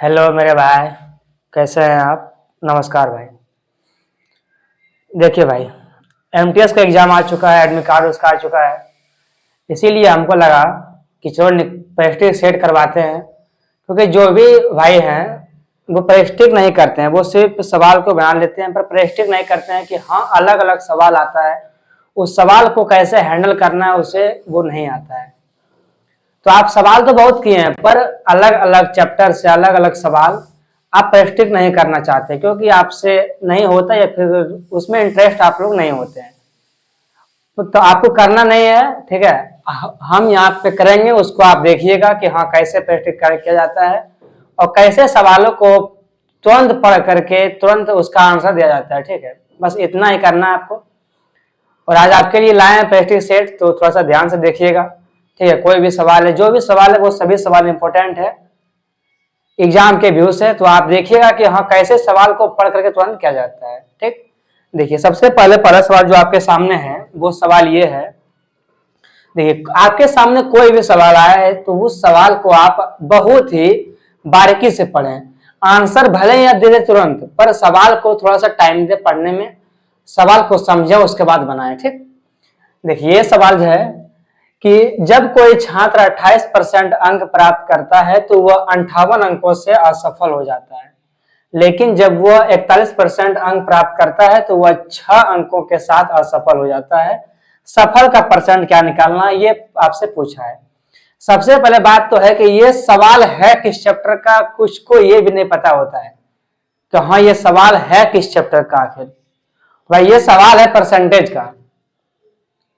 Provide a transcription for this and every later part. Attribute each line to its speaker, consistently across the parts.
Speaker 1: Hello मेरे भाई, कैसे हैं आप। नमस्कार भाई। देखिए भाई, एमटीएस का एग्ज़ाम आ चुका है, एडमिट कार्ड उसका आ चुका है। इसीलिए हमको लगा कि चलो प्रैक्टिस सेट करवाते हैं, क्योंकि जो भी भाई हैं वो प्रैक्टिस नहीं करते हैं, वो सिर्फ सवाल को बना लेते हैं पर प्रैक्टिस नहीं करते हैं कि हाँ अलग अलग सवाल आता है, उस सवाल को कैसे हैंडल करना है उसे वो नहीं आता है। तो आप सवाल तो बहुत किए हैं पर अलग अलग चैप्टर से अलग अलग सवाल आप प्रैक्टिस नहीं करना चाहते, क्योंकि आपसे नहीं होता या फिर उसमें इंटरेस्ट आप लोग नहीं होते हैं। तो आपको करना नहीं है, ठीक है। हम यहाँ पे करेंगे, उसको आप देखिएगा कि हाँ कैसे प्रैक्टिस किया जाता है और कैसे सवालों को तुरंत पढ़ करके तुरंत उसका आंसर दिया जाता है, ठीक है। बस इतना ही करना है आपको। और आज आपके लिए लाए हैं प्रैक्टिस सेट, तो थोड़ा सा ध्यान से देखिएगा, ठीक है। कोई भी सवाल है, जो भी सवाल है वो सभी सवाल इंपॉर्टेंट है एग्जाम के व्यू से, तो आप देखिएगा कि हाँ कैसे सवाल को पढ़ करके तुरंत किया जाता है, ठीक। देखिए सबसे पहले पहला सवाल जो आपके सामने है वो सवाल ये है। देखिए आपके सामने कोई भी सवाल आया है तो उस सवाल को आप बहुत ही बारीकी से पढ़ें। आंसर भले ही आप दे दे तुरंत, पर सवाल को थोड़ा सा टाइम दे पढ़ने में, सवाल को समझे उसके बाद बनाए, ठीक। देखिए ये सवाल जो है कि जब कोई छात्र 28% अंक प्राप्त करता है तो वह 58 अंकों से असफल हो जाता है, लेकिन जब वह 41% अंक प्राप्त करता है तो वह 6 अंकों के साथ असफल हो जाता है। सफल का परसेंट क्या निकालना, ये आपसे पूछा है। सबसे पहले बात तो है कि ये सवाल है किस चैप्टर का, कुछ को ये भी नहीं पता होता है कि हाँ ये सवाल है किस चैप्टर का। आखिर भाई ये सवाल है परसेंटेज का,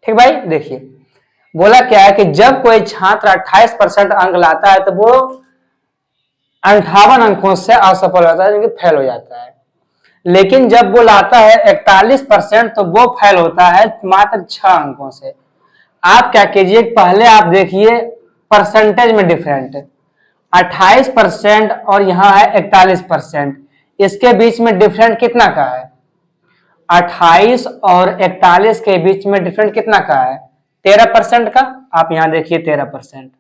Speaker 1: ठीक भाई। देखिए बोला क्या है कि जब कोई छात्र 28% अंक लाता है तो वो 58 अंकों से असफल होता है, जो कि फेल हो जाता है। लेकिन जब वो लाता है 41% तो वो फेल होता है मात्र 6 अंकों से। आप क्या कीजिए, पहले आप देखिए परसेंटेज में डिफरेंट है। 28% और यहाँ है 41%, इसके बीच में डिफरेंट कितना का है। 28 और 41 के बीच में डिफरेंट कितना का है, 13% का। आप यहां देखिए 13%।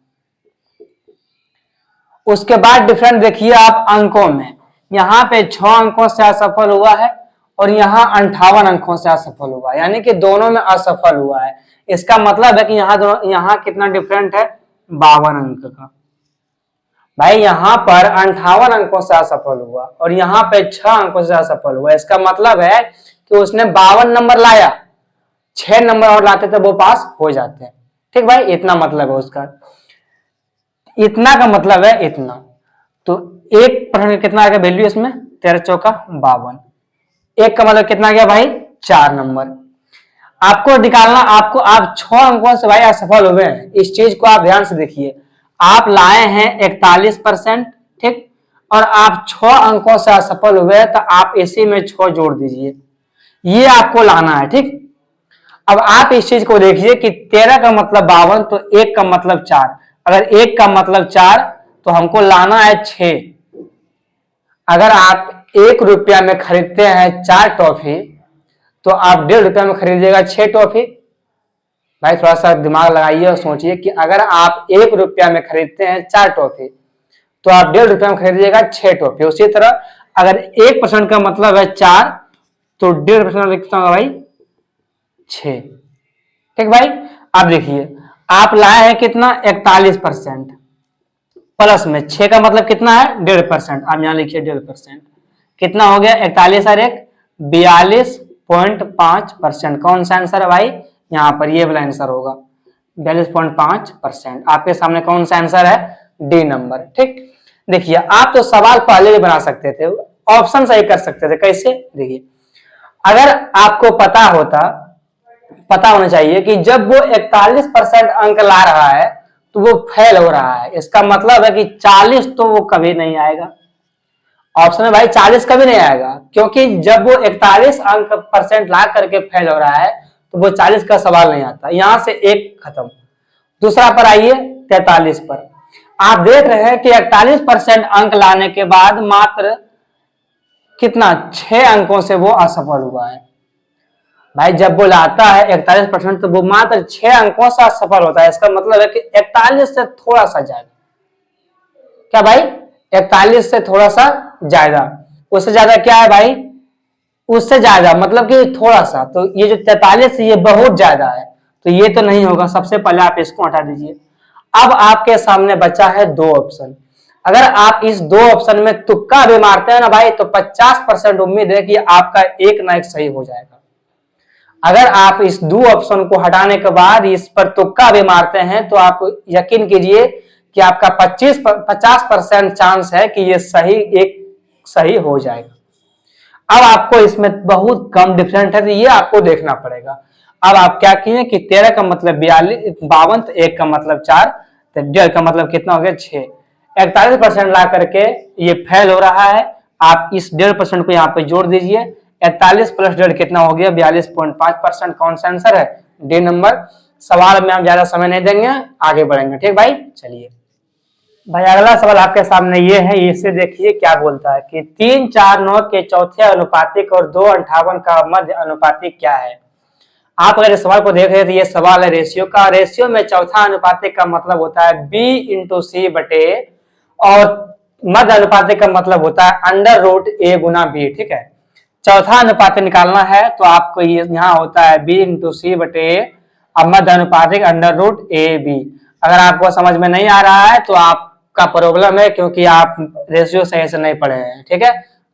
Speaker 1: उसके बाद डिफरेंट देखिए आप अंकों में, यहाँ पे 6 अंकों से असफल हुआ है और यहाँ 58 अंकों से असफल हुआ है, यानी कि दोनों में असफल हुआ है। इसका मतलब है कि यहाँ कितना डिफरेंट है, 52 अंक का। भाई यहाँ पर 58 अंकों से असफल हुआ और यहाँ पे 6 अंकों से असफल हुआ, इसका मतलब है कि उसने 52 नंबर लाया, 6 नंबर और लाते थे वो पास हो जाते हैं, ठीक भाई। इतना मतलब है उसका, इतना का मतलब है इतना। तो 1% कितना आ गया वैल्यू इसमें, 13 चौका 52। एक का मतलब कितना गया भाई, 4 नंबर। आपको निकालना, आपको आप 6 अंकों से भाई असफल हुए हैं, इस चीज को आप ध्यान से देखिए। आप लाए हैं 41%, ठीक, और आप 6 अंकों से असफल हुए तो आप इसी में 6 जोड़ दीजिए, ये आपको लाना है, ठीक। अब आप इस चीज को देखिए कि 13 का मतलब 52, तो 1 का मतलब 4। अगर 1 का मतलब 4 तो हमको लाना है 6। अगर आप 1 रुपया में खरीदते हैं 4 टॉफी तो आप 1.5 रुपया में खरीदिएगा 6 टॉफी। भाई थोड़ा सा दिमाग लगाइए और सोचिए कि अगर आप 1 रुपया में खरीदते हैं 4 टॉफी तो आप 1.5 रुपया में खरीदिएगा 6 टॉफी। उसी तरह अगर 1% का मतलब है 4 तो 1.5% कितना होगा भाई, 6, ठीक भाई। अब देखिए आप लाए हैं कितना, 41%, प्लस में 6 का मतलब कितना है, 1.5%। आप यहां लिखिए 1.5%, कितना हो गया, 41 और 1 42.5%। कौन सा आंसर है भाई, यहाँ पर ये वाला आंसर होगा 42.5%। आपके सामने कौन सा आंसर है, डी नंबर, ठीक। देखिए आप तो सवाल पहले भी बना सकते थे, ऑप्शन सही कर सकते थे। कैसे, देखिए अगर आपको पता होना चाहिए कि जब वो 41% अंक ला रहा है तो वो फेल हो रहा है, इसका मतलब है कि 40 तो वो कभी नहीं आएगा। ऑप्शन में भाई 40 कभी नहीं आएगा, क्योंकि जब वो 41 अंक परसेंट ला करके फेल हो रहा है तो वो 40 का सवाल नहीं आता। यहां से एक खत्म। दूसरा पर आइए 43 पर। आप देख रहे हैं कि 41% अंक लाने के बाद मात्र कितना, 6 अंकों से वो असफल हुआ है। भाई जब वो लाता है 41% तो वो मात्र 6 अंकों से असफल होता है, इसका मतलब है कि 41 से थोड़ा सा ज्यादा, क्या भाई 41 से थोड़ा सा ज्यादा, उससे ज्यादा क्या है भाई, उससे ज्यादा मतलब कि थोड़ा सा, तो ये जो 43 है ये बहुत ज्यादा है, तो ये तो नहीं होगा, सबसे पहले आप इसको हटा दीजिए। अब आपके सामने बचा है दो ऑप्शन, अगर आप इस दो ऑप्शन में तुक्का भी मारते हैं ना भाई, तो 50% उम्मीद है कि आपका एक ना एक सही हो जाएगा। अगर आप इस दो ऑप्शन को हटाने के बाद इस पर तुक्का भी मारते हैं, तो आप यकीन कीजिए कि आपका 50% चांस है कि ये सही एक सही हो जाएगा। अब आपको इसमें बहुत कम डिफरेंट है, तो ये आपको देखना पड़ेगा। अब आप क्या किए कि 13 का मतलब 52, 1 का मतलब 4, तो 1.5 का मतलब कितना हो गया 6, 41% ला करके ये फेल हो रहा है। आप इस 1.5% को यहाँ पे जोड़ दीजिए, 41 प्लस 1.5 कितना हो गया 42.5%। कौन सा आंसर है, डी नंबर। सवाल में हम ज्यादा समय नहीं देंगे, आगे बढ़ेंगे, ठीक भाई। चलिए भाई अगला सवाल आपके सामने ये है, इसे देखिए क्या बोलता है कि 3, 4, 9 के चौथे अनुपातिक और 2, 58 का मध्य अनुपातिक क्या है। आप अगर इस सवाल को देख रहे हैं तो ये सवाल है रेशियो का। रेशियो में चौथा अनुपातिक का मतलब होता है बी इंटू सी बटे, और मध्य अनुपातिक का मतलब होता है अंडर रूट ए गुना बी, ठीक है। चौथा अनुपातिक निकालना है तो आपको ये यहाँ होता है बी इंटू सी बटे, अब मध्य अनुपातिक अंडर रूट ए बी। अगर आपको समझ में नहीं आ रहा है तो आपका प्रॉब्लम है, क्योंकि आप रेशियो सही से नहीं पढ़े हैं, ठीक है।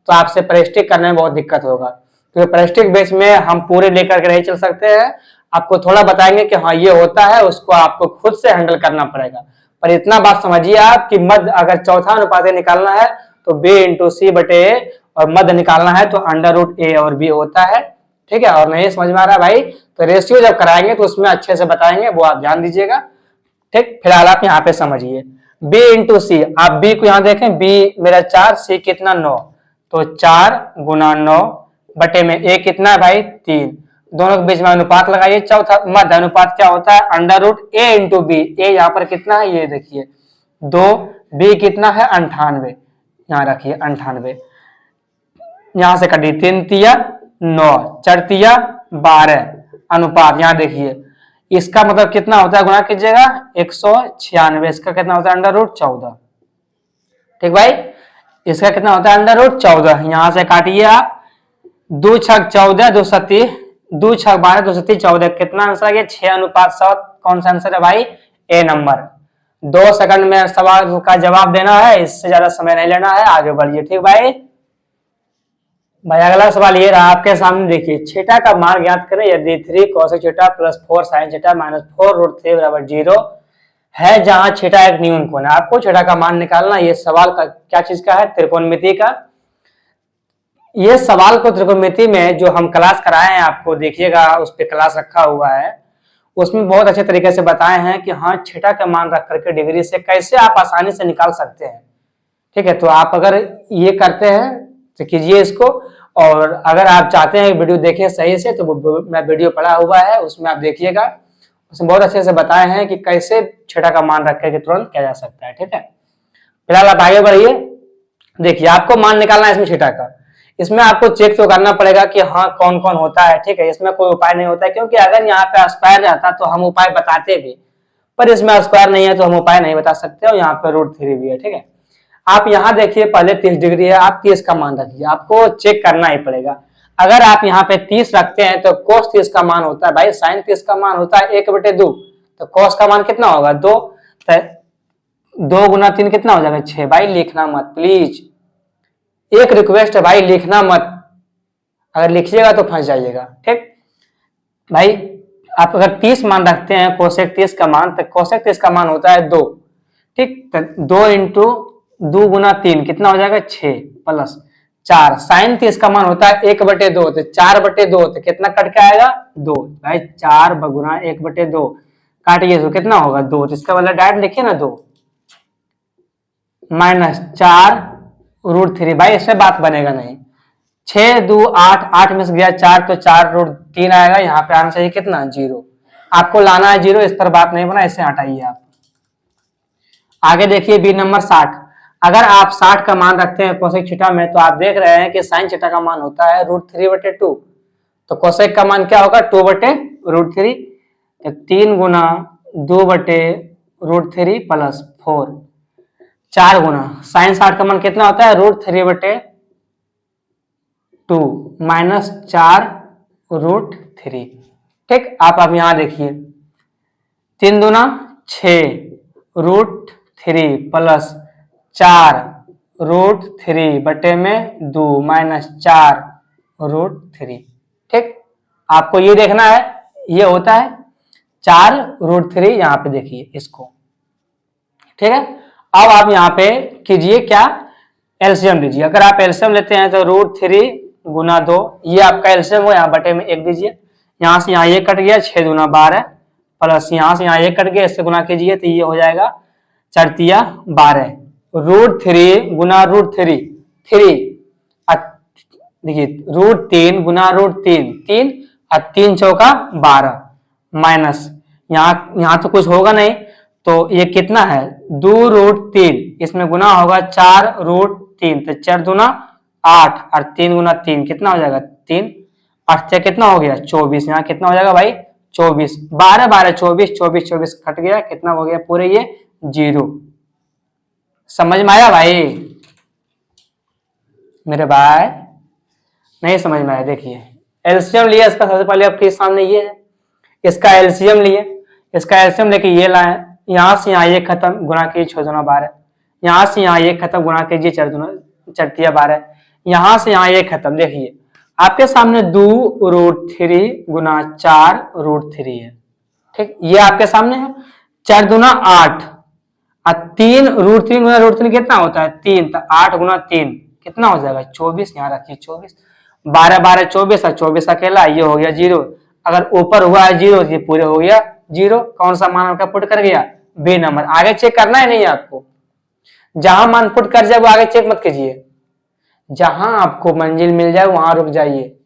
Speaker 1: तो आपसे प्रैक्टिस करने में बहुत दिक्कत होगा, क्योंकि प्रैक्टिस बेस में हम पूरे लेकर के नहीं चल सकते हैं। आपको थोड़ा बताएंगे कि हाँ ये होता है, उसको आपको खुद से हैंडल करना पड़ेगा। पर इतना बात समझिए आप कि मध्य अगर चौथा अनुपातिक निकालना है तो बी इंटू सी बटे, और मध्य निकालना है तो अंडर रूट ए और बी होता है, ठीक है। और नहीं समझ में आ रहा है भाई तो रेशियो जब कराएंगे तो उसमें अच्छे से बताएंगे, वो आप ध्यान दीजिएगा, ठीक। फिलहाल आप यहाँ पे समझिए b इंटू सी, आप b को यहाँ देखें, b मेरा 4, c कितना 9, तो 4 गुना 9 बटे में a कितना है भाई 3, दोनों के बीच में अनुपात लगाइए। चौथा मध्य अनुपात क्या होता है under root a into B, A यहाँ पर कितना है ये देखिए 2, b कितना है 98, यहाँ रखिए 98, यहां से कटिए 3 तिया 9, 4 तिया 12, अनुपात यहाँ देखिए, इसका मतलब कितना होता है, गुना कीजिएगा 196, इसका कितना होता है अंडर रूट 14, ठीक भाई। इसका कितना होता है अंडर रूट 14, यहां से काटिए आप, 2 छक 14, 2 सती 2 छक 12, 2 सती 14, कितना आंसर आ गया 6:7। कौन सा आंसर है भाई, ए नंबर। 2 सेकंड में सवाल का जवाब देना है, इससे ज्यादा समय नहीं लेना है, आगे बढ़िए, ठीक भाई। भाई अगला सवाल ये रहा आपके सामने, देखिए थीटा का मान ज्ञात करें यदि 3 cos theta plus 4 sin theta minus 4 root 3 बराबर 0 है, जहां थीटा एक न्यून कोण है। आपको थीटा का मान निकालना। ये सवाल का क्या चीज का है, त्रिकोणमिति का। ये सवाल को त्रिकोणमिति में जो हम क्लास कराए हैं आपको, देखिएगा उस पर क्लास रखा हुआ है, उसमें बहुत अच्छे तरीके से बताए हैं कि हाँ थीटा का मान रख करके डिग्री से कैसे आप आसानी से निकाल सकते हैं, ठीक है। तो आप अगर ये करते हैं तो कीजिए इसको, और अगर आप चाहते हैं वीडियो देखें सही से तो मैं वीडियो पढ़ा हुआ है, उसमें आप देखिएगा, उसमें बहुत अच्छे से बताए हैं कि कैसे थीटा का मान रख करके तुरंत किया जा सकता है, ठीक है। फिलहाल आप आगे बढ़िए, देखिए आपको मान निकालना है इसमें थीटा का। इसमें आपको चेक तो करना पड़ेगा कि हाँ कौन कौन होता है, ठीक है। इसमें कोई उपाय नहीं होता है, क्योंकि अगर यहाँ पे स्क्वायर रहता तो हम उपाय बताते भी, पर इसमें स्क्वायर नहीं है तो हम उपाय नहीं बता सकते, और यहाँ पे रूट 3 भी है, ठीक है। आप यहाँ देखिए पहले 30 डिग्री है, आप 30 का मान रखिए, आपको चेक करना ही पड़ेगा। अगर आप यहाँ पे 30 रखते हैं तो कोस 30 का मान होता है भाई साइन 30 का मान होता है 1/2, तो कोस का मान कितना होगा 2, 2 गुना 3 कितना हो जाएगा 6। भाई लिखना मत प्लीज, एक रिक्वेस्ट है भाई, लिखना मत, अगर लिखिएगा तो फंस जाइएगा, ठीक भाई। आप अगर 30 मान रखते हैं कोसेक 30 का मान, तो कोसेक 30 का मान होता है 2, ठीक। 2 इंटू 2 गुना 3 कितना हो जाएगा 6 प्लस 4, साइन 30 का मान होता है 1/2, तो 4/2, तो कितना कट के आएगा 2, भाई 4 गुना 1/2 काटिए तो कितना होगा 2, तो इसका वाला डायरेक्ट लिखिए ना 2 माइनस 4 रूट 3, भाई इसमें बात बनेगा नहीं। 6 2 8, 8 में से गया 4, तो 4 रूट 3 आएगा, यहाँ पे आंसर है कितना 0, आपको लाना है 0, इस पर बात नहीं बना, इसे हटाइए आप। आगे देखिए बी नंबर 60, अगर आप 60 का मान रखते हैं कोसेक थीटा में, तो आप देख रहे हैं कि साइन थीटा का मान होता है रूट 3/2, तो कोसेक का मान क्या होगा 2/√3, 3 गुना 2/√3 प्लस 4, 4 गुना साइन 60 का मान कितना होता है, √3/2 -4√3। ठीक, आप यहां देखिए 3 दूना 6√3 प्लस 4√3/2 -4√3। ठीक, आपको ये देखना है, ये होता है 4√3, यहां पे देखिए इसको। ठीक है, अब आप यहाँ पे कीजिए क्या, एलसीएम लीजिए। अगर आप एलसीएम लेते हैं तो √3 गुना 2, ये आपका एलसीएम हो, यहाँ बटे में 1 दीजिए। यहाँ से यहाँ ये कट गया, 6 दूना 12 प्लस यहाँ से यहाँ ये कट गया, इससे गुना कीजिए तो ये हो जाएगा 4 12। √3 गुना √3 3, देखिए √3 गुना √3 3 और 3 चौका 12 माइनस यहाँ तो कुछ होगा नहीं, तो ये कितना है 2√3, इसमें गुना होगा 4√3, तो 4 दूना 8 और 3 गुना 3 कितना हो जाएगा 3, 8 कितना हो गया 24, यहाँ कितना हो जाएगा भाई 24, 12 12 24, 24 24 कट गया, कितना हो गया पूरे ये 0। समझ में आया भाई मेरे भाई? नहीं समझ में आया? देखिए एलसीएम लिया इसका, सबसे पहले आपके सामने ये है, इसका एलसीएम लिए, इसका एलसीएम लेके ये लाए, यहाँ से यहाँ ये खत्म, गुना कीजिए 6 दूना 12, यहाँ से यहाँ ये खत्म, गुना कीजिए 4 दूना 4 12, यहाँ से यहाँ ये खत्म। देखिए आपके सामने 2√3 गुना 4√3 है। ठीक, ये आपके सामने है, 4 दूना 8 और 3√3 गुना √3 कितना होता है 3, तो 8 गुना 3 कितना हो जाएगा 24, यहाँ रखिए 24, 12 12 24 और 24 अकेला, ये हो गया 0। अगर ऊपर हुआ है 0 ये पूरे हो गया 0। कौन सा मान आपका पुट कर गया, बी नंबर। आगे चेक करना है नहीं आपको, जहां मान पुट कर जाए वो आगे चेक मत कीजिए, जहां आपको मंजिल मिल जाए वहां रुक जाइए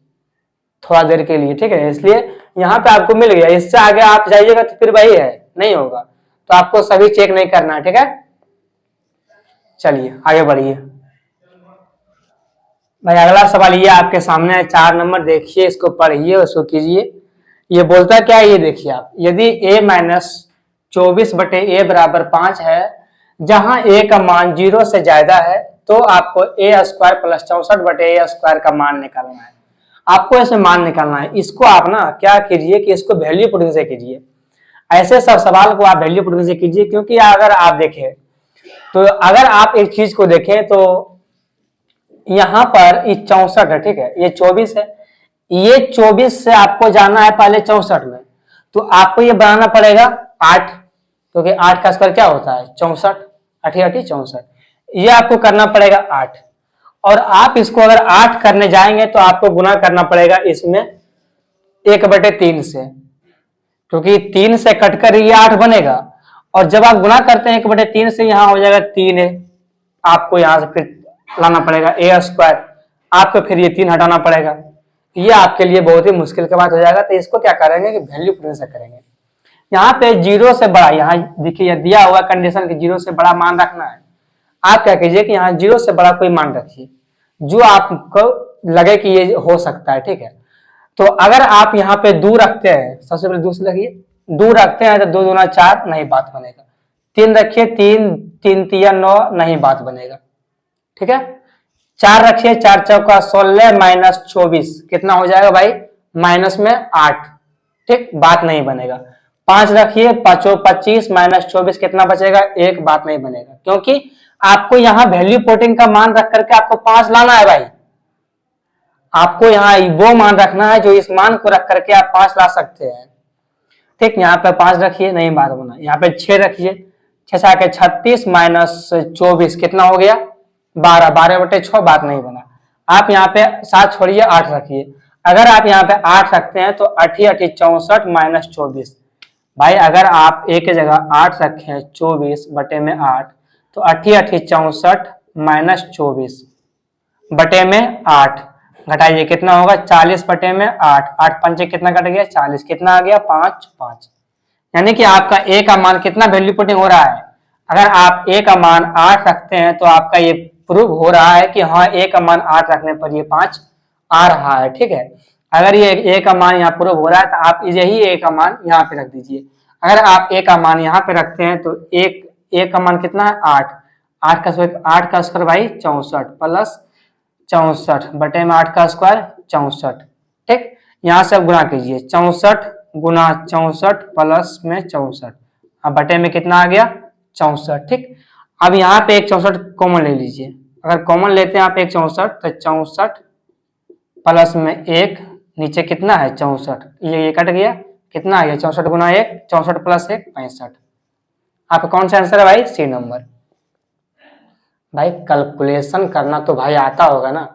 Speaker 1: थोड़ा देर के लिए। ठीक है, इसलिए यहाँ पे आपको मिल गया, इससे आगे आप जाइएगा तो फिर वही है, नहीं होगा, तो आपको सभी चेक नहीं करना है। ठीक है, चलिए आगे बढ़िए भाई। अगला सवाल ये आपके सामने है, 4 नंबर, देखिए इसको पढ़िए, उसको कीजिए। ये बोलता क्या है, ये देखिए आप, यदि a - 24/a = 5 है, जहां a का मान 0 से ज्यादा है, तो आपको a² + 64/a² का मान निकालना है। आपको ऐसे मान निकालना है, इसको आप ना क्या कीजिए कि इसको वैल्यू पुटिंग से कीजिए। ऐसे सब सवाल को आप वैल्यू पुटिंग से कीजिए, क्योंकि अगर आप देखें तो अगर आप एक चीज को देखें तो यहाँ पर ये 64 है, ठीक है, ये 24 है, ये 24 से आपको जाना है पहले 64 में, तो आपको ये बनाना पड़ेगा 8, क्योंकि 8 का स्क्वायर क्या होता है 64, 8 8 64, ये आपको करना पड़ेगा 8। और आप इसको अगर 8 करने जाएंगे तो आपको गुना करना पड़ेगा इसमें 1/3 से, क्योंकि 3 से कटकर ये 8 बनेगा। और जब आप गुना करते हैं 1/3 से, यहाँ हो जाएगा 3 है, आपको यहाँ से फिर लाना पड़ेगा a², आपको फिर ये 3 हटाना पड़ेगा, ये आपके लिए बहुत ही मुश्किल का बात हो जाएगा। तो इसको क्या करेंगे कि वैल्यू पुटिंग से करेंगे। यहाँ पे 0 से बड़ा, यहाँ देखिए दिया हुआ कंडीशन कि 0 से बड़ा मान रखना है, आप क्या कीजिए कि यहाँ 0 से बड़ा कोई मान रखिए जो आपको लगे कि ये हो सकता है। ठीक है, तो अगर आप यहाँ पे 2 रखते हैं, सबसे पहले 2 से लगिए, 2 रखते हैं तो 2 दूना 4 नहीं बात बनेगा, 3 रखिए, 3 3 3 9 नहीं बात बनेगा। ठीक है, 4 रखिए, 4 चौका 16 - 24 कितना हो जाएगा भाई माइनस में 8, ठीक, बात नहीं बनेगा। 5 रखिए, 5 25 - 24 कितना बचेगा 1, बात नहीं बनेगा, क्योंकि आपको यहाँ वैल्यू पुटिंग का मान रख करके आपको 5 लाना है भाई। आपको यहाँ वो मान रखना है जो इस मान को रख करके आप 5 ला सकते हैं। ठीक, यहाँ पे 5 रखिए, नहीं बात बना। यहाँ पे 6 रखिए, 6 के 36 - 24 कितना हो गया 12, 12/6, बात नहीं बना। आप यहाँ पे 7 छोड़िए, 8 रखिए। अगर आप यहाँ पे 8 रखते हैं तो 8 8 64 - 24, भाई अगर आप एक जगह 8 रखें 24/8, तो 8 8 64 - 24 बटे में 8 घटाइए, कितना होगा 40/8, 8 पंचे कितना कट गया 40, कितना आ गया 5 5। यानी कि आपका a का मान कितना वैल्यू पुटिंग हो रहा है, अगर आप a का मान 8 रखते हैं तो आपका ये प्रूव हो रहा है कि हाँ a का मान 8 रखने पर ये 5 आ रहा है। ठीक है, अगर ये a का मान यहाँ प्रूव हो रहा है तो आप यही a का मान यहाँ पे रख दीजिए। अगर आप a का मान यहाँ पे रखते हैं तो a का मान कितना है 8, 8 का स्क्वायर भाई 64 प्लस 64 बटे में 8 का स्क्वायर 64। ठीक, यहाँ से अब गुणा कीजिए 64 गुना 64 प्लस में 64, अब बटे में कितना आ गया 64। ठीक, अब यहाँ पे एक 64 कॉमन ले लीजिए, अगर कॉमन लेते हैं आप एक 64 तो 64 प्लस में 1 नीचे कितना है 64, ये कट गया, कितना आ गया 64 गुना 1 64 प्लस 1 65। आपका कौन सा आंसर है भाई, सी नंबर। भाई कैलकुलेशन करना तो भाई आता होगा ना,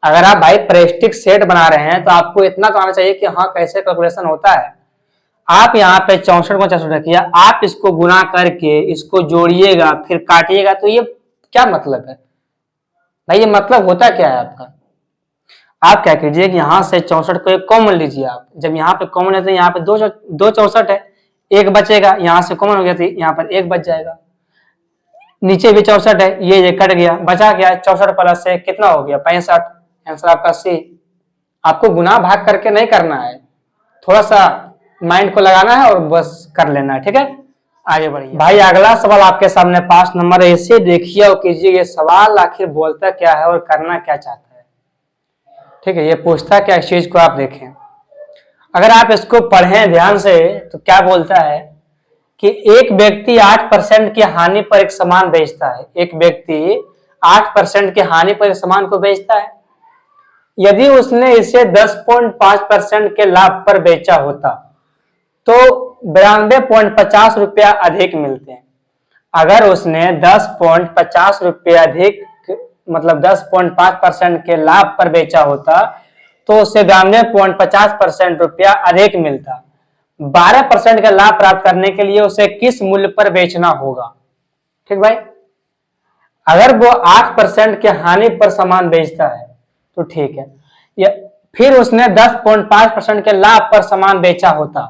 Speaker 1: अगर आप भाई प्रेस्टिक सेट बना रहे हैं तो आपको इतना तो आना चाहिए कि हाँ कैसे कैलकुलेशन होता है। आप यहाँ पे 64 को 64 रखिए, आप इसको गुना करके इसको जोड़िएगा फिर काटिएगा, तो ये क्या मतलब है भाई, ये मतलब होता क्या है आपका। आप क्या कीजिए कि यहाँ से 64 को एक कॉमन लीजिए, आप जब यहाँ पे कॉमन है तो यहाँ पे दो 64 है, एक बचेगा, यहाँ से कॉमन हो गया तो यहाँ पर एक बच जाएगा, नीचे भी 64 है, ये कट गया, बचा गया 64 प्लस से कितना हो गया 65। आंसर आपका सी। आपको गुना भाग करके नहीं करना है, थोड़ा सा माइंड को लगाना है और बस कर लेना है। ठीक है, आगे बढ़िए भाई। अगला सवाल आपके सामने 5 नंबर है, इसे देखिए और कीजिए ये सवाल आखिर बोलता क्या है और करना क्या चाहता है। ठीक है, ये पूछता क्या इस चीज को आप देखें, अगर आप इसको पढ़ें ध्यान से तो क्या बोलता है कि एक व्यक्ति 8% की हानि पर एक सामान बेचता है, एक व्यक्ति 8% की हानि पर एक सामान को बेचता है, यदि उसने इसे 10.5% के लाभ पर बेचा होता तो 92.50 रुपया अधिक मिलते हैं। अगर उसने 10.50 रुपये अधिक मतलब 10.5% के लाभ पर बेचा होता तो उसे 92.50% रुपया अधिक मिलता। 12% का लाभ प्राप्त करने के लिए उसे किस मूल्य पर बेचना होगा। ठीक भाई, अगर वो 8% के हानि पर सामान बेचता है तो ठीक है, या फिर उसने 10.5% के लाभ पर सामान बेचा होता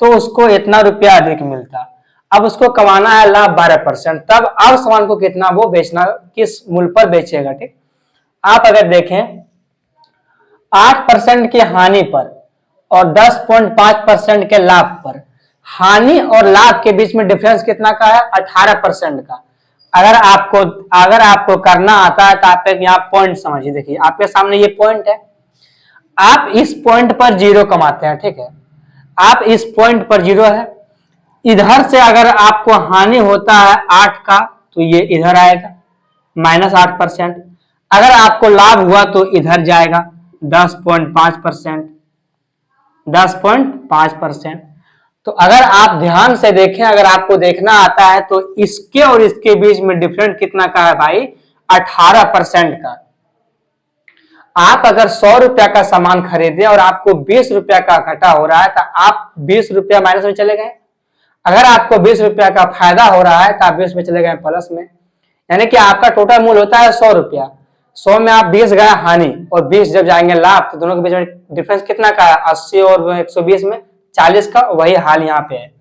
Speaker 1: तो उसको इतना रुपया अधिक मिलता। अब उसको कमाना है लाभ 12%, तब अब सामान को कितना वो बेचना, किस मूल्य पर बेचेगा। ठीक, आप अगर देखें 8% की हानि पर और 10.5% के लाभ पर, हानि और लाभ के बीच में डिफरेंस कितना का है 18% का। अगर आपको करना आता है तो आप यहाँ पॉइंट समझिए, देखिए आपके सामने ये पॉइंट है, आप इस पॉइंट पर 0 कमाते हैं। ठीक है, आप इस पॉइंट पर 0 है, इधर से अगर आपको हानि होता है 8 का तो ये इधर आएगा -8%, अगर आपको लाभ हुआ तो इधर जाएगा 10.5%। तो अगर आप ध्यान से देखें, अगर आपको देखना आता है तो इसके और इसके बीच में डिफरेंस कितना का है भाई 18% का। आप अगर 100 रुपया का सामान खरीदे और आपको 20 रुपया का घाटा हो रहा है तो आप 20 रुपया माइनस में चले गए। अगर आपको 20 रुपया का फायदा हो रहा है तो आप 20 में चले गए प्लस में, यानी कि आपका टोटल मूल्य होता है 100 रुपया, 100 में आप 20 गए हानि और 20 जब जाएंगे लाभ, तो दोनों के बीच में डिफरेंस कितना का है 80 और 120 में 40 का। वही हाल यहाँ पे है,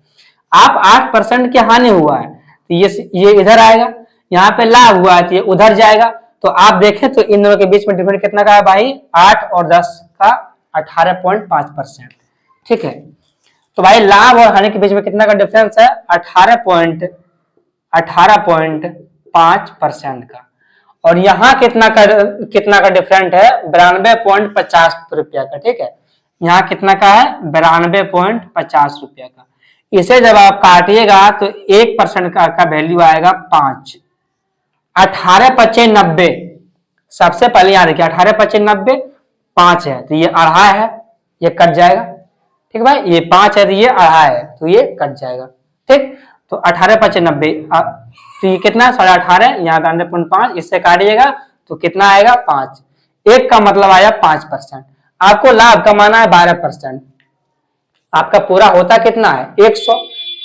Speaker 1: आप 8% की हानि हुआ है तो ये इधर आएगा, यहाँ पे लाभ हुआ है तो ये उधर जाएगा। तो आप देखें तो इन दोनों के बीच में डिफरेंस कितना का है भाई 8 और 10 का 18.5%। ठीक है, तो भाई लाभ और हानि के बीच में कितना का डिफरेंस है 18.5% का। और यहाँ कितना का डिफरेंट है 92.50 रुपया का। ठीक है, यहाँ कितना का है 92.50 रुपया का। इसे जब आप काटिएगा तो 1% का वैल्यू आएगा 5। 18×5 = 90, सबसे पहले यहाँ देखिए 18×5 = 5 है तो ये अढ़ाई है, ये कट जाएगा। ठीक भाई, ये 5 है तो ये अढ़ाई है तो ये कट जाएगा। ठीक, तो 18×5 = 90, तो ये कितना 18.5, यहाँ 92.5, इससे काटिएगा तो कितना आएगा 5। 1 का मतलब आया 5%। आपको लाभ कमाना है 12%, आपका पूरा होता कितना है 100,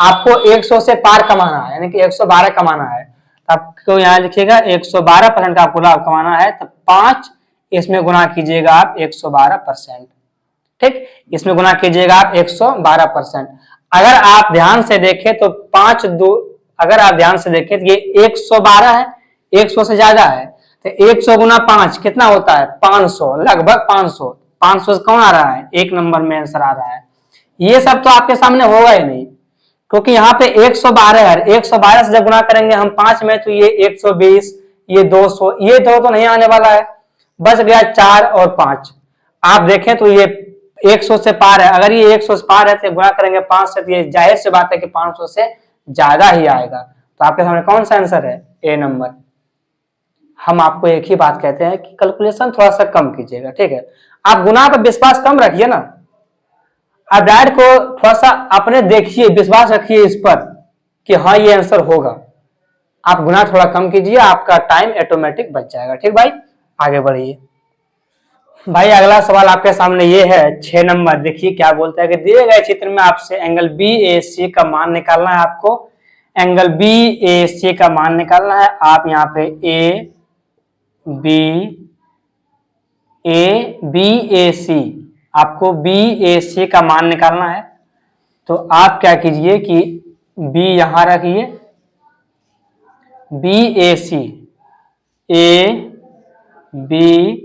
Speaker 1: आपको 100 से पार कमाना है, यानी कि 112 कमाना है। तो आपको यहाँ लिखिएगा 112% का आपको लाभ कमाना है, तो 5 इसमें गुना कीजिएगा आप 112%। ठीक, इसमें गुना कीजिएगा आप 112%। अगर आप ध्यान से देखें तो अगर आप ध्यान से देखें तो ये 112 है, 100 से ज्यादा है, तो 100 गुना 5 कितना होता है 500, लगभग 500। 500 से कौन आ रहा है 1 नंबर में आंसर आ रहा है। ये सब तो आपके सामने होगा ही नहीं, क्योंकि यहाँ पे 112 है, 112 से जब गुना करेंगे हम 5 में तो ये 120, ये 200, ये दो तो नहीं आने वाला है, बच गया 4 और 5। आप देखें तो ये 100 से पार है, अगर ये 100 से पार है तो गुना करेंगे 5 से, तो ये जाहिर सी बात है कि 500 से ज्यादा ही आएगा। तो आपके सामने कौन सा आंसर है? ए नंबर। हम आपको एक ही बात कहते हैं कि कैलकुलेशन थोड़ा सा कम कीजिएगा, ठीक है। आप गुना पर विश्वास कम रखिए ना, आप डायरेक्ट को थोड़ा सा अपने देखिए, विश्वास रखिए इस पर कि हाँ ये आंसर होगा। आप गुना थोड़ा कम कीजिए, आपका टाइम ऑटोमेटिक बच जाएगा। ठीक भाई, आगे बढ़िए। भाई अगला सवाल आपके सामने ये है 6 नंबर। देखिए क्या बोलता है कि दिए गए चित्र में आपसे एंगल बी ए सी का मान निकालना है। आपको एंगल बी ए सी का मान निकालना है। आप यहाँ पे ए बी ए सी, आपको बी ए सी का मान निकालना है। तो आप क्या कीजिए कि बी यहां रखिए, B A C, A B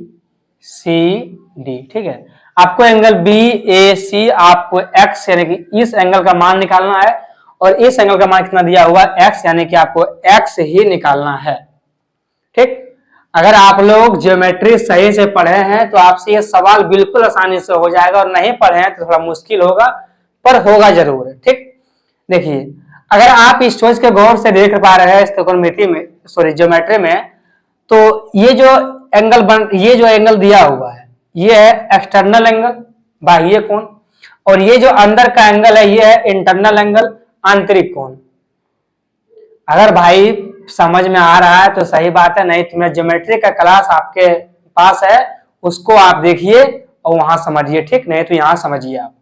Speaker 1: C D, ठीक है। आपको एंगल बी ए सी, आपको एक्स यानी कि इस एंगल का मान निकालना है, और इस एंगल का मान कितना दिया हुआ है? एक्स, यानी कि आपको एक्स ही निकालना है। ठीक, अगर आप लोग ज्योमेट्री सही से पढ़े हैं तो आपसे ये सवाल बिल्कुल आसानी से हो जाएगा, और नहीं पढ़े हैं तो थोड़ा मुश्किल होगा, पर होगा जरूर। ठीक, देखिए अगर आप इस चीज के गौर से देख पा रहे हैं त्रिकोणमिति में, सॉरी ज्योमेट्री में, तो ये जो एंगल दिया हुआ है ये है एक्सटर्नल एंगल, बाह्य कोण, और ये जो अंदर का एंगल है ये है इंटरनल एंगल, आंतरिक कोण। अगर भाई समझ में आ रहा है तो सही बात है, नहीं तो मेरा ज्योमेट्री का क्लास आपके पास है, उसको आप देखिए और वहां समझिए। ठीक, नहीं तो यहां समझिए आप।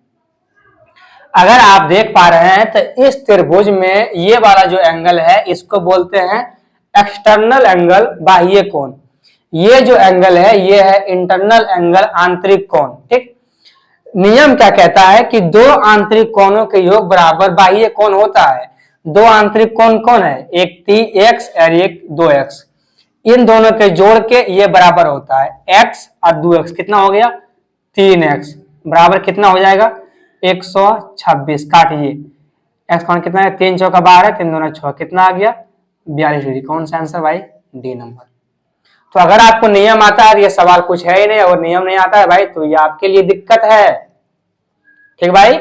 Speaker 1: अगर आप देख पा रहे हैं तो इस त्रिभुज में ये वाला जो एंगल है इसको बोलते हैं एक्सटर्नल एंगल, बाह्य कोण। ये जो एंगल है ये है इंटरनल एंगल, आंतरिक कोण। ठीक, नियम क्या कहता है कि दो आंतरिक कोणों के योग बराबर बाह्य कोण होता है। दो आंतरिक कोण कौन है? एक 3x और एक 2x, इन दोनों के जोड़ के ये बराबर होता है x और 2x। कितना हो गया? 3x बराबर कितना हो जाएगा? 126। काटिए, x कौन कितना है? 3 चौका 12, 3 दूना 6, कितना आ गया? 42 डिग्री। कौन सा आंसर भाई? D number. तो अगर आपको नियम आता है, ये सवाल कुछ है ही नहीं, और नियम नहीं आता है भाई, तो ये आपके लिए दिक्कत है। ठीक भाई,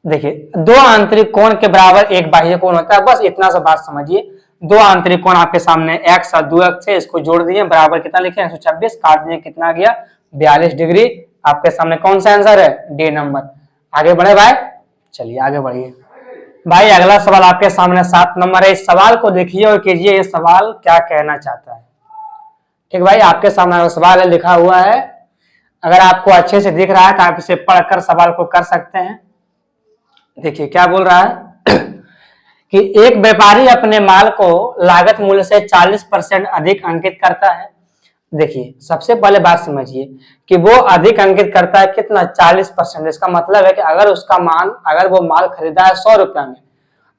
Speaker 1: देखिए दो आंतरिक कोण के बराबर एक बाह्य कोण होता है, बस इतना सा बात समझिए। दो आंतरिक कोण आपके सामने x और 2x है, इसको जोड़ दिए, बराबर कितना लिखे? 126, काट दिए, कितना गया? 42 डिग्री। आपके सामने कौन सा आंसर है? D number. आगे बढ़े भाई, चलिए आगे बढ़िए। भाई अगला सवाल आपके सामने 7 नंबर है। इस सवाल को देखिए और कीजिए ये सवाल क्या कहना चाहता है। ठीक भाई, आपके सामने सवाल है, लिखा हुआ है। अगर आपको अच्छे से दिख रहा है तो आप इसे पढ़कर सवाल को कर सकते हैं। देखिए क्या बोल रहा है कि एक व्यापारी अपने माल को लागत मूल्य से 40% अधिक अंकित करता है। देखिए सबसे पहले बात समझिए कि वो अधिक अंकित करता है कितना? 40%। इसका मतलब है कि अगर वो माल खरीदा है 100 रुपया में,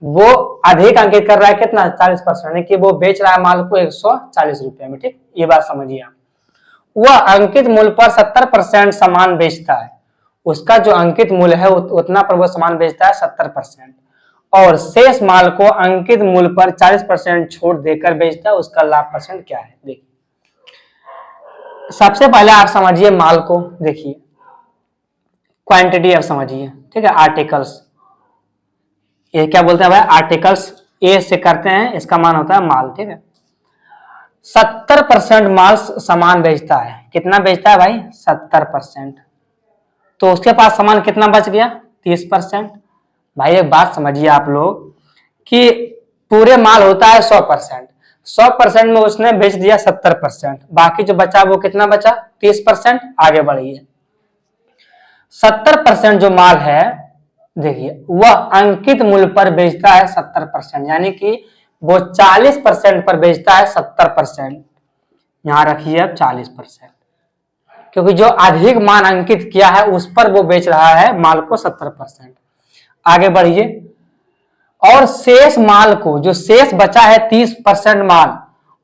Speaker 1: वो अधिक अंकित कर रहा है कितना? 40%, यानी कि वो बेच रहा है माल को 140 रुपया में। ठीक, ये बात समझिए आप। वह अंकित मूल्य पर 70% सामान बेचता है। उसका जो अंकित मूल्य है उतना पर वो सामान बेचता है 70%, और शेष माल को अंकित मूल्य पर 40% छूट देकर बेचता है। उसका लाभ परसेंट क्या है? देखिए सबसे पहले आप समझिए माल को, देखिए क्वांटिटी आप समझिए। ठीक है, आर्टिकल्स, ये क्या बोलते हैं भाई? आर्टिकल्स ए से करते हैं, इसका मान होता है माल। ठीक है, 70% माल सामान बेचता है। कितना बेचता है भाई? 70%। तो उसके पास सामान कितना बच गया? 30%। भाई एक बात समझिए आप लोग कि पूरे माल होता है 100%, 100% में उसने बेच दिया 70%, बाकी जो बचा वो कितना बचा? 30%। आगे बढ़िए, 70% जो माल है देखिए वह अंकित मूल्य पर बेचता है 70%, यानी कि वो 40% पर बेचता है 70%। यहां रखिए अब 40%, क्योंकि जो अधिक मान अंकित किया है उस पर वो बेच रहा है माल को 70%। आगे बढ़िए, और शेष माल को, जो शेष बचा है 30% माल,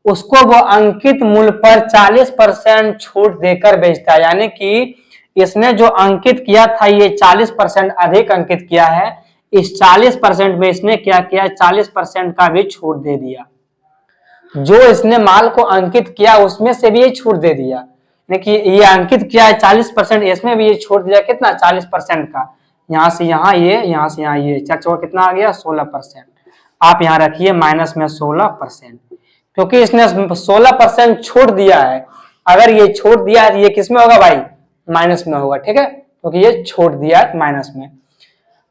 Speaker 1: उसको वो अंकित मूल्य पर 40% छूट देकर बेचता है। यानी कि इसने जो अंकित किया था ये 40% अधिक अंकित किया है, इस 40% में इसने क्या किया, 40% का भी छूट दे दिया। जो इसने माल को अंकित किया उसमें से भी ये छूट दे दिया, देखिए ये अंकित किया है 40%, इसमें भी ये छूट दिया कितना, 40% का। यहां से यहाँ ये, यहां से यहाँ ये, चार चौका कितना आ गया, 16%। आप यहाँ रखिए माइनस में 16%, क्योंकि इसने 16% छूट दिया है। अगर ये छूट दिया है तो ये किस में होगा भाई, माइनस में होगा, ठीक है, क्योंकि ये छूट दिया है माइनस में।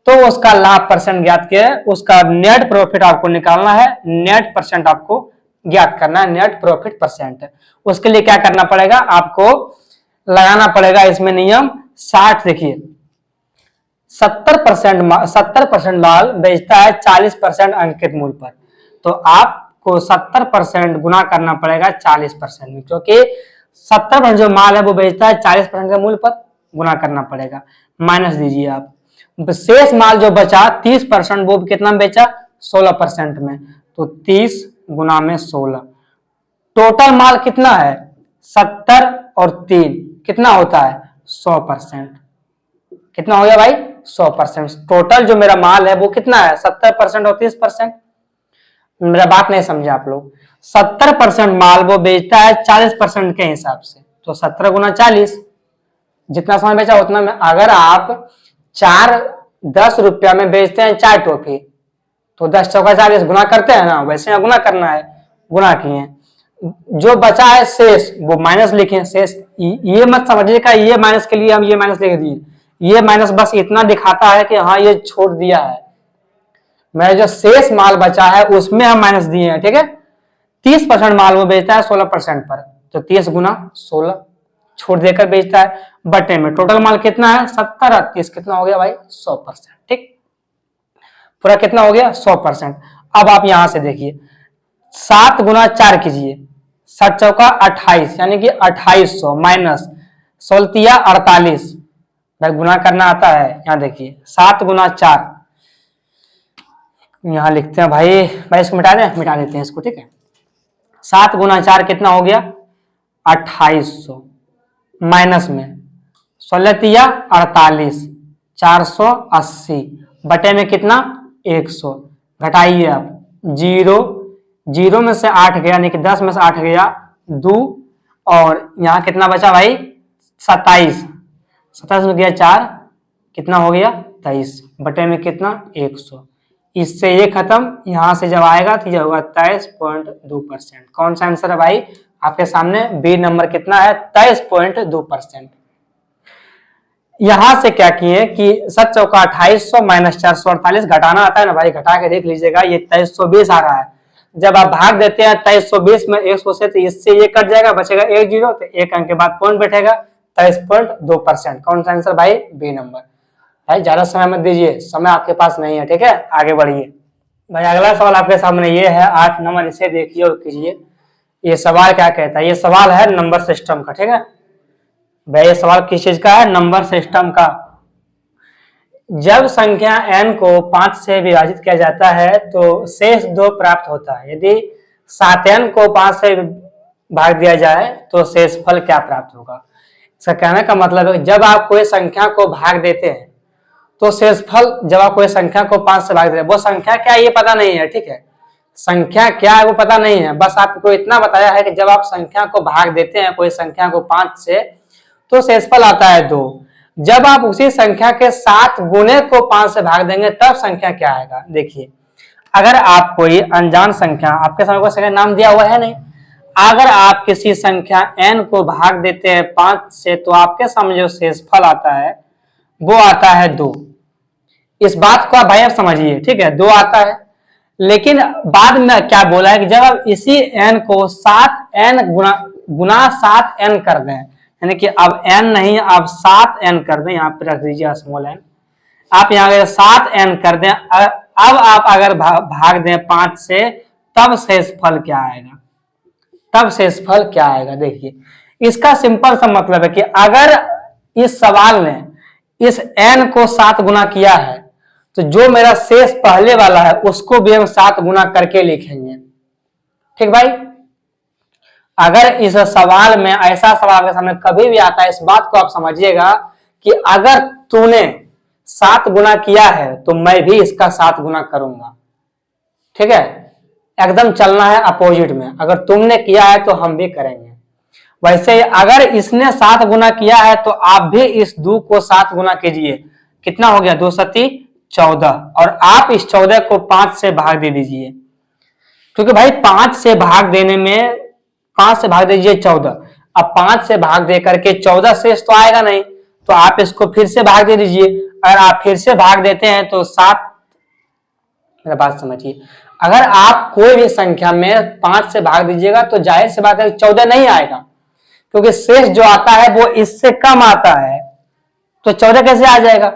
Speaker 1: तो उसका लाभ परसेंट ज्ञात किया, उसका नेट प्रॉफिट आपको निकालना है, नेट परसेंट आपको ज्ञात करना है, नेट प्रॉफिट परसेंट। उसके लिए क्या करना पड़ेगा, आपको लगाना पड़ेगा इसमें नियम 60। देखिए 70% माल बेचता है 40% अंकित मूल्य पर, तो आपको 70% गुना करना पड़ेगा 40% में, क्योंकि 70% जो माल है वो बेचता है 40% के मूल्य पर, गुना करना पड़ेगा। माइनस दीजिए आप, शेष माल जो बचा 30%, वो कितना बेचा, 16% में, तो 30 गुना में 16। टोटल माल कितना है, 70 और 3 कितना होता है, 100%। कितना हो गया भाई, 100%। टोटल जो मेरा माल है वो कितना है, 70% और 30%। मेरा बात नहीं समझे आप लोग, 70% माल वो बेचता है 40% के हिसाब से, तो 17 गुना 40, जितना समय बेचा उतना में। अगर आप 10 रुपया में बेचते हैं 4 टॉफी, तो 10 चौका 40 गुना करते हैं ना, वैसे यहाँ गुना करना है, गुना किए। जो बचा है शेष वो माइनस लिखे, शेष ये मत समझिएगा ये माइनस के लिए हम ये माइनस लिख दिए, ये माइनस बस इतना दिखाता है कि हाँ ये छोड़ दिया है। मेरा जो शेष माल बचा है उसमें हम माइनस दिए हैं, ठीक है। 30% माल वो बेचता है 16% पर, तो 30 गुना 16 छोड़ देकर बेचता है, बटे में टोटल माल कितना है, 70 और 30 कितना हो गया भाई, 100%, ठीक। पूरा कितना हो गया, 100%। अब आप यहां से देखिए 7 गुना 4 कीजिए, 7 चौका 28, यानी कि 2800 माइनस 16 48, गुना करना आता है। यहाँ देखिए 7 गुना 4, यहां लिखते हैं भाई इसको मिटा दें, मिटा देते हैं इसको, ठीक है। 7 गुना 4 कितना हो गया, 2800 माइनस में 16 48, 480 बटे में कितना, 100। घटाइए आप, 0 में से 8 गया, यानी कि 10 में से 8 गया 2, और यहाँ कितना बचा भाई, 27 में गया 4, कितना हो गया 23, बटे में कितना 100। इससे ये खत्म, यहां से जब आएगा तो यह होगा 23.2%। कौन सा आंसर है भाई, आपके सामने बी नंबर कितना है, 23.2%। यहां से क्या किए कि 7 चौका 2800 माइनस 448, घटाना आता है ना भाई, घटा के देख लीजिएगा, ये 2320 आ रहा है। जब आप भाग देते हैं 2320 में 100 से, तो इससे ये कट जाएगा, बचेगा 1 0, तो 1 अंक के बाद पॉइंट बैठेगा, 23.2%। कौन सा आंसर भाई, बी नंबर। भाई ज्यादा समय मत दीजिए, समय आपके पास नहीं है, ठीक है, आगे बढ़िए। भाई अगला सवाल आपके सामने ये है 8 नंबर, इसे देखिए और कीजिए। ये सवाल क्या कहता है, ये सवाल है नंबर सिस्टम का, ठीक है भाई। ये सवाल किस चीज का है, नंबर सिस्टम का। जब संख्या n को 5 से विभाजित किया जाता है तो शेष 2 प्राप्त होता है। यदि 7n को 5 से भाग दिया जाए तो शेषफल क्या प्राप्त होगा। इसका कहने का मतलब है जब आप कोई संख्या को भाग देते हैं तो शेषफल, जब आप कोई संख्या को 5 से भाग देते हैं, वो संख्या क्या है ये पता नहीं है, ठीक है, संख्या क्या है वो पता नहीं है, बस आपको इतना बताया है कि जब आप संख्या को भाग देते हैं कोई संख्या को 5 से तो शेषफल आता है 2। जब आप उसी संख्या के 7 गुने को 5 से भाग देंगे तब संख्या क्या आएगा। देखिए अगर आप कोई अनजान संख्या, आपके सामने कोई संख्या नाम दिया हुआ है नहीं, अगर आप किसी संख्या n को भाग देते हैं 5 से तो आपके सामने जो शेषफल आता है वो आता है 2। इस बात को आप भाई आप समझिए, ठीक है, 2 आता है। लेकिन बाद में क्या बोला है कि जब आप इसी n को 7n गुना 7n कर दें, यानी कि अब n नहीं आप 7n कर दें, यहाँ पे रख दीजिए स्मॉल n, आप यहाँ अगर 7n कर दें, अब आप अगर भाग दें 5 से तब शेषफल क्या आएगा, तब शेषफल क्या आएगा। देखिए इसका सिंपल सा मतलब है कि अगर इस सवाल ने इस n को 7 गुना किया है तो जो मेरा शेष पहले वाला है उसको भी हम 7 गुना करके लिखेंगे, ठीक भाई। अगर इस सवाल में ऐसा सवाल आपके सामने कभी भी आता है, इस बात को आप समझिएगा कि अगर तूने 7 गुना किया है तो मैं भी इसका 7 गुना करूंगा। ठीक है, एकदम चलना है अपोजिट में। अगर तुमने किया है तो हम भी करेंगे। वैसे अगर इसने 7 गुना किया है तो आप भी इस 2 को 7 गुना कीजिए। कितना हो गया? 2 सती 14, और आप इस 14 को 5 से भाग दे दीजिए, क्योंकि भाई 5 से भाग देने में 5 से भाग दीजिए 14। अब 5 से भाग दे करके 14 शेष तो आएगा नहीं, तो आप इसको फिर से भाग दे दीजिए। अगर आप फिर से भाग देते हैं तो 7, मेरा बात समझिए, अगर आप कोई भी संख्या में 5 से भाग दीजिएगा तो जाहिर सी बात है 14 नहीं आएगा, क्योंकि शेष जो आता है वो इससे कम आता है, तो 14 कैसे आ जाएगा?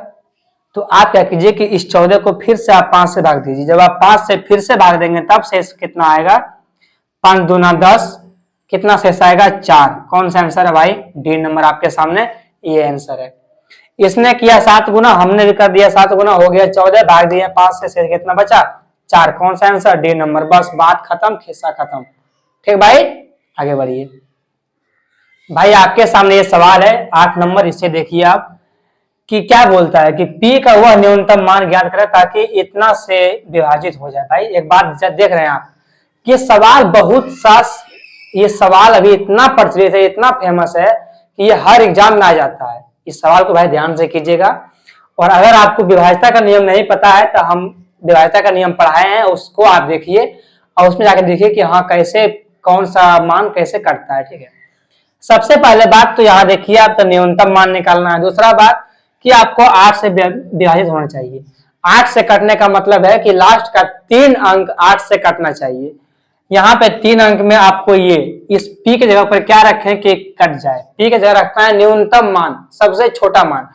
Speaker 1: तो आप क्या कीजिए कि इस 14 को फिर से आप 5 से भाग दीजिए। जब आप 5 से फिर से भाग देंगे तब शेष कितना आएगा? 5 दूना 10, कितना शेष आएगा? 4। कौन सा आंसर है भाई? डी नंबर आपके सामने ये आंसर है। इसने किया 7 गुना, हमने भी कर दिया 7 गुना, हो गया 14, भाग दिया 5 से, शेष कितना बचा? 4। कौन सा आंसर? D number. बस बात खत्म, खिस्सा खत्म। ठीक भाई, आगे बढ़िए। भाई आपके सामने ये सवाल है 8 नंबर, इससे देखिए आप कि क्या बोलता है कि P का वह न्यूनतम मान ज्ञात करें ताकि इतना से विभाजित हो जाए। भाई एक बात देख रहे हैं आप, ये सवाल बहुत सा, ये सवाल अभी इतना प्रचलित है, इतना फेमस है कि ये हर एग्जाम में आ जाता है। इस सवाल को भाई ध्यान से कीजिएगा, और अगर आपको विभाज्यता का नियम नहीं पता है तो हम विभाज्यता का नियम पढ़ाए हैं, उसको आप देखिए और उसमें जाकर देखिए कि हाँ कैसे कौन सा मान कैसे कटता है। ठीक है, सबसे पहले बात तो यहाँ देखिए, आपको न्यूनतम मान निकालना है। दूसरा बात कि आपको 8 से विभाजित होना चाहिए। 8 से कटने का मतलब है कि लास्ट का 3 अंक 8 से कटना चाहिए। यहाँ पे 3 अंक में आपको ये इस P की जगह पर क्या रखें कि कट जाए? P की जगह रखना है न्यूनतम मान, सबसे छोटा मान।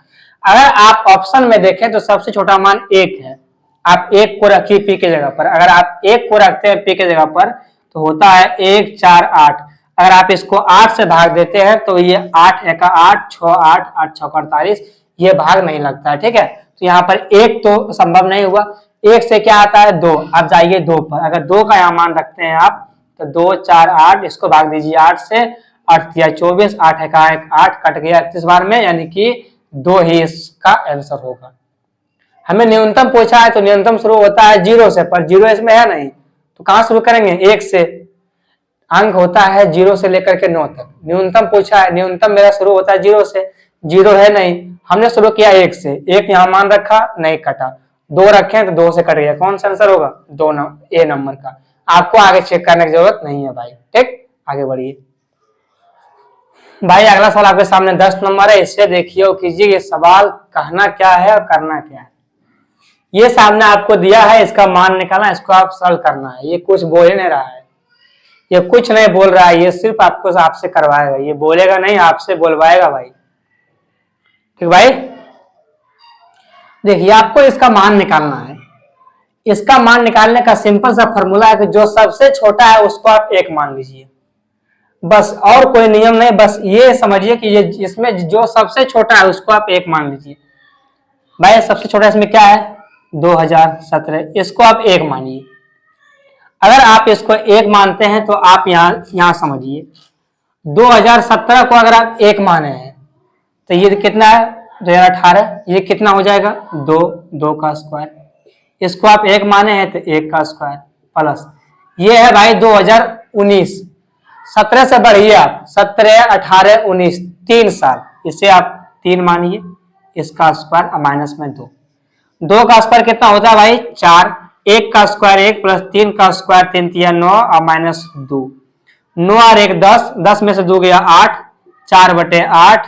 Speaker 1: अगर आप ऑप्शन में देखें तो सबसे छोटा मान 1 है। आप 1 को रखिए P की जगह पर। अगर आप 1 को रखते हैं P की जगह पर तो होता है 1 4 8। अगर आप इसको 8 से भाग देते हैं तो ये 8 एका 8, 6 8, 8 6 48, ये भाग नहीं लगता है। ठीक है, तो यहाँ पर 1 तो संभव नहीं हुआ। 1 से क्या आता है? 2। आप जाइए 2 पर। अगर 2 का यहाँ मान रखते हैं आप तो 2 4 8, इसको भाग दीजिए 8 से, 8 या 24, 8 एका 8, कट गया 31 बार में, यानी कि 2 ही इसका आंसर होगा। हमें न्यूनतम पूछा है तो न्यूनतम शुरू होता है 0 से, पर 0 इसमें है नहीं, तो कहां शुरू करेंगे? 1 से। अंक होता है 0 से लेकर के 9 तक। न्यूनतम पूछा है, न्यूनतम मेरा शुरू होता है 0 से, 0 है नहीं, हमने शुरू किया 1 से। 1 यहाँ मान रखा, नहीं कटा। 2 रखे तो 2 से कट गया। कौन सा आंसर होगा? 2 ए नंबर का। आपको आगे चेक करने की जरूरत नहीं है भाई। ठीक, आगे बढ़िए भाई। अगला सवाल आपके सामने 10 नंबर है, इससे देखिए और कीजिए ये सवाल कहना क्या है और करना क्या है। ये सामने आपको दिया है, इसका मान निकालना, इसको आप सॉल्व करना है। ये कुछ बोल ही नहीं रहा है, ये कुछ नहीं बोल रहा है, ये सिर्फ आपको आपसे करवाएगा। ये बोलेगा नहीं, आपसे बोलवाएगा भाई। ठीक भाई, देखिए आपको इसका मान निकालना है। इसका मान निकालने का सिंपल सा फॉर्मूला है कि जो सबसे छोटा है उसको आप 1 मान लीजिए, बस। और कोई नियम नहीं, बस ये समझिए कि ये इसमें जो सबसे छोटा है उसको आप 1 मान लीजिए। भाई सबसे छोटा इसमें क्या है? 2017, इसको आप 1 मानिए। अगर आप इसको 1 मानते हैं तो आप यहां समझिए, 2017 को अगर आप 1 माने हैं तो ये कितना है? 2018, ये कितना हो जाएगा? 2, 2 का स्क्वायर। इसको आप 1 माने हैं तो 1 का स्क्वायर प्लस ये है भाई 2019। 17 से बढ़िए आप, 17 18 19, 3 साल, इसे आप 3 मानिए, इसका स्क्वायर माइनस में 2। 2 का स्क्वायर कितना होता है भाई? 4। 1 का स्क्वायर 1 प्लस 3 का स्क्वायर 3 तिया 9 और माइनस 2। 9 और 1 10, 10 में से 2 गया 8, 4/8,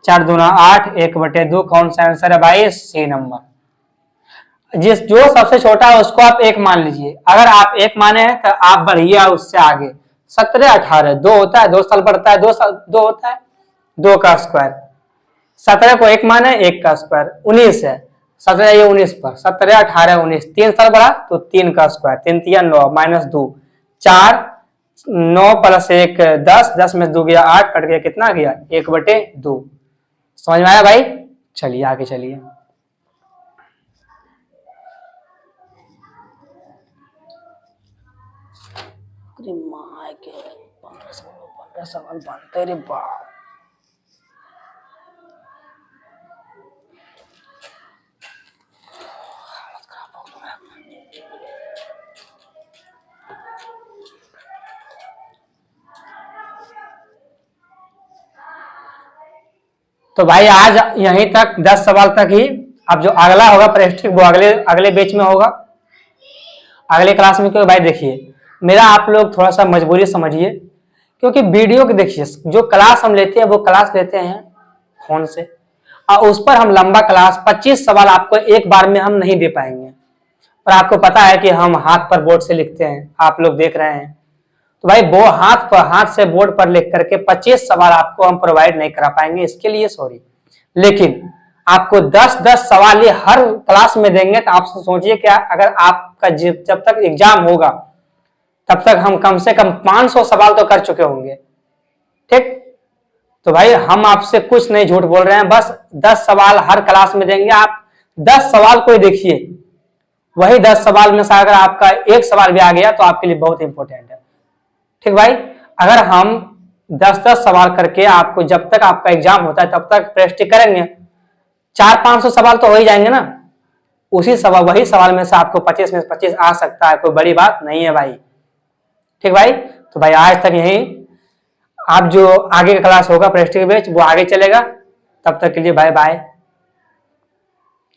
Speaker 1: 4 दूना 8, 1/2। कौन सा आंसर है भाई? C number. जो सबसे छोटा है उसको आप 1 मान लीजिए। अगर आप 1 माने हैं तो आप बढ़िया उससे आगे। 17 18, 2 होता है, 2 साल बढ़ता है, 2 साल 2 होता है, 2 का स्क्वायर। 17 को 1 माने, 1 का स्क्वायर। 19 है, 17 ये 19 पर, 17 18 19, 3 साल बढ़ा तो 3 का स्क्वायर, 3 तिया 9 माइनस 2, 4, 9 प्लस 1 10, 10 में 2 गया 8, कट गया कितना गया? 1/2। समझ में आया भाई? चलिए आगे चलिए। माँ के 15 सवाल बनते रे बाप। तो भाई आज यहीं तक 10 सवाल तक ही। अब जो अगला होगा प्रेस्टिक वो अगले अगले बैच में होगा, अगले क्लास में। क्योंकि भाई देखिए मेरा आप लोग थोड़ा सा मजबूरी समझिए, क्योंकि वीडियो के देखिए जो क्लास हम लेते हैं वो क्लास लेते हैं फोन से, और उस पर हम लंबा क्लास 25 सवाल आपको एक बार में हम नहीं दे पाएंगे। और आपको पता है कि हम हाथ पर बोर्ड से लिखते हैं, आप लोग देख रहे हैं। तो भाई वो हाथ से बोर्ड पर लिख करके 25 सवाल आपको हम प्रोवाइड नहीं करा पाएंगे, इसके लिए सॉरी। लेकिन आपको 10-10 सवाल ये हर क्लास में देंगे। तो आप सोचिए क्या, अगर आपका जब तक एग्जाम होगा तब तक हम कम से कम 500 सवाल तो कर चुके होंगे। ठीक, तो भाई हम आपसे कुछ नहीं झूठ बोल रहे हैं, बस 10 सवाल हर क्लास में देंगे। आप 10 सवाल को देखिए, वही 10 सवाल में से अगर आपका एक सवाल भी आ गया तो आपके लिए बहुत इंपॉर्टेंट है। ठीक भाई, अगर हम 10-10 सवाल करके आपको जब तक आपका एग्जाम होता है तब तक प्रैक्टिस करेंगे, 400-500 सवाल तो हो ही जाएंगे ना। उसी सवाल वही सवाल में से आपको 25 में 25 आ सकता है, कोई बड़ी बात नहीं है भाई। ठीक भाई, तो भाई आज तक यही। आप जो आगे का क्लास होगा प्रेस्टिज बैच वो आगे चलेगा। तब तक के लिए बाय बाय।